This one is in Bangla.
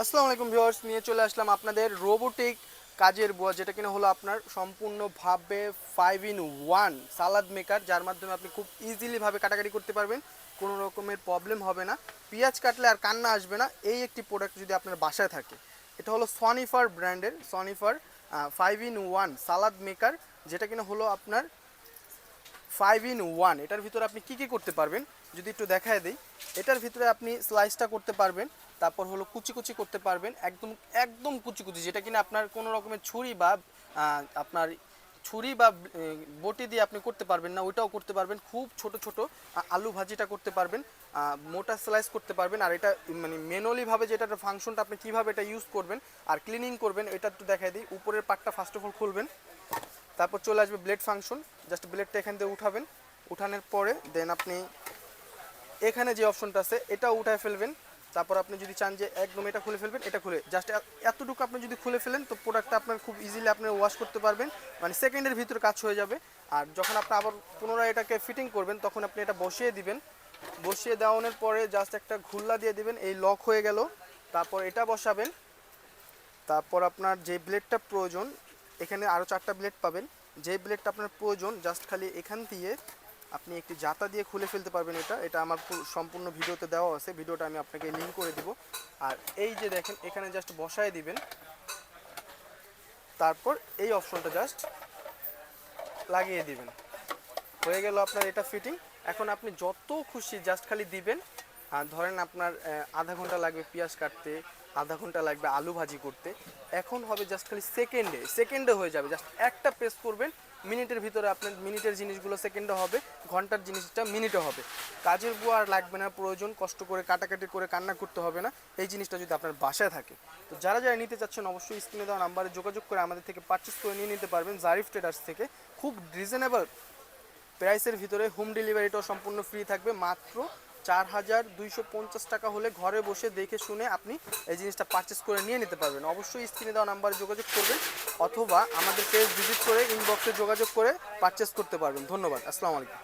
আসসালামু আলাইকুম ভিউয়ার্স, নিয়ে চলে আসলাম আপনাদের রোবোটিক কাজের বুয়া, যেটা কিনা হলো আপনার সম্পূর্ণভাবে 5 in 1 সালাদ মেকার, যার মাধ্যমে আপনি খুব ইজিলিভাবে কাটাকাটি করতে পারবেন। কোনো রকমের প্রবলেম হবে না, পেঁয়াজ কাটলে আর কান্না আসবে না। এই একটি প্রোডাক্ট যদি আপনার বাসায় থাকে, এটা হলো সনিফার ব্র্যান্ডের সনিফার 5 in 1 সালাদ মেকার, যেটা কিনা হলো আপনার 5 in 1। এটার ভিতরে আপনি কি কি করতে পারবেন যদি একটু দেখায় দিই। এটার ভিতরে আপনি স্লাইসটা করতে পারবেন, তারপর হলো কুচি কুচি করতে পারবেন, একদম একদম কুচি কুচি, যেটা কিনা আপনার কোনো রকমের ছুরি বা আপনার ছুরি বা বটি দিয়ে আপনি করতে পারবেন না, ওইটাও করতে পারবেন। খুব ছোট ছোট আলু ভাজিটা করতে পারবেন, মোটা স্লাইস করতে পারবেন। আর এটা মানে ম্যানুয়ালিভাবে যেটা ফাংশনটা আপনি কীভাবে এটা ইউজ করবেন আর ক্লিনিং করবেন, এটা একটু দেখায় দিই। উপরের পার্টটা ফার্স্ট অফ অল খুলবেন, তারপর চলে আসবে ব্লেড ফাংশন। জাস্ট ব্লেডটা এখান থেকে উঠাবেন, উঠানোর পরে দেন আপনি এখানে যে অপশনটা আছে এটা উঠায় ফেলবেন। তারপর আপনি যদি চান যে একদম এটা খুলে ফেলবেন, এটা খুলে জাস্ট এতটুকু আপনি যদি খুলে ফেলেন, তো প্রোডাক্টটা আপনার খুব ইজিলি আপনি ওয়াশ করতে পারবেন, মানে সেকেন্ডের ভিতরে কাজ হয়ে যাবে। আর যখন আপনি আবার পুনরায় এটাকে ফিটিং করবেন, তখন আপনি এটা বসিয়ে দিবেন। বসিয়ে দেওয়ানোর পরে জাস্ট একটা ঘুল্লা দিয়ে দিবেন, এই লক হয়ে গেল। তারপর এটা বসাবেন। তারপর আপনার যে ব্লেডটা প্রয়োজন, এখানে আরও 4টা ব্লেড পাবেন। যে ব্লেডটা আপনার প্রয়োজন জাস্ট খালি এখান দিয়ে আপনি একটি জাতা দিয়ে খুলে ফেলতে পারবেন। এটা এটা আমার সম্পূর্ণ ভিডিওতে দেওয়া আছে, ভিডিওটা আমি আপনাকে লিঙ্ক করে দিব। আর এই যে দেখেন, এখানে জাস্ট বসায় দিবেন, তারপর এই অপশনটা জাস্ট লাগিয়ে দিবেন। হয়ে গেল আপনার এটা ফিটিং। এখন আপনি যত খুশি জাস্ট খালি দিবেন। আর ধরেন আপনার আধা ঘন্টা লাগবে পেঁয়াজ কাটতে, আধা ঘন্টা লাগবে আলু ভাজি করতে, এখন হবে জাস্ট খালি সেকেন্ডে সেকেন্ডে হয়ে যাবে। জাস্ট একটা প্রেস করবেন, মিনিটের ভিতরে আপনার মিনিটের জিনিসগুলো সেকেন্ডে হবে, ঘন্টার জিনিসটা মিনিটে হবে। কাজের বুয়া আর লাগবে না, প্রয়োজন কষ্ট করে কাটাকাটি করে কান্না করতে হবে না, এই জিনিসটা যদি আপনার বাসায় থাকে। তো যারা যারা নিতে চাচ্ছেন অবশ্যই স্ক্রিনে দেওয়া নাম্বারে যোগাযোগ করে আমাদের থেকে পারচেস করে নিয়ে নিতে পারবেন জারিফ ট্রেডার্স থেকে। খুব রিজনেবল প্রাইসের ভিতরে হোম ডেলিভারিটাও সম্পূর্ণ ফ্রি থাকবে। মাত্র 4250 টাকা হলে ঘরে বসে দেখে শুনে আপনি এই জিনিসটা পারচেস করে নিয়ে নিতে পারবেন। অবশ্যই স্ক্রিনে দেওয়া নাম্বারে যোগাযোগ করবেন, অথবা আমাদের পেজ ভিজিট করে ইনবক্সে যোগাযোগ করে পারচেস করতে পারবেন। ধন্যবাদ, আসসালামু আলাইকুম।